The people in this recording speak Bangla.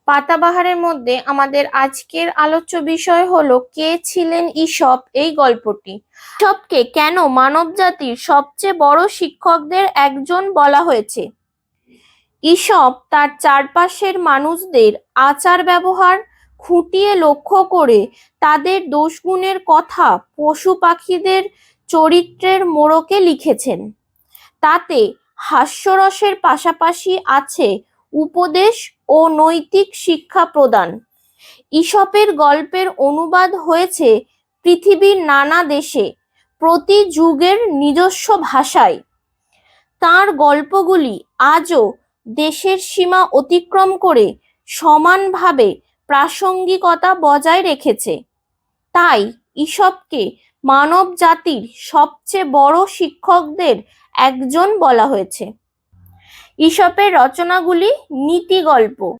পাতাবাহারের মধ্যে আমাদের আজকের আলোচ্য বিষয় হলো কে ছিলেন ঈশপ এই গল্পটি। ঈশপকে কেন মানবজাতির সবচেয়ে বড় শিক্ষকদের একজন বলা হয়েছে? ঈশপ তার চারপাশের মানুষদের আচার ব্যবহার খুঁটিয়ে লক্ষ্য করে তাদের দোষগুণের কথা পশু পাখিদের চরিত্রের মোড়কে লিখেছেন। তাতে হাস্যরসের পাশাপাশি আছে উপদেশ ও নৈতিক শিক্ষা প্রদান। ঈশপের গল্পের অনুবাদ হয়েছে পৃথিবীর নানা দেশে প্রতি যুগের নিজস্ব ভাষায়। তাঁর গল্পগুলি আজও দেশের সীমা অতিক্রম করে সমানভাবে প্রাসঙ্গিকতা বজায় রেখেছে। তাই ঈশপকে মানব জাতির সবচেয়ে বড় শিক্ষকদের একজন বলা হয়েছে। ঈশপের রচনাগুলি নীতি গল্প।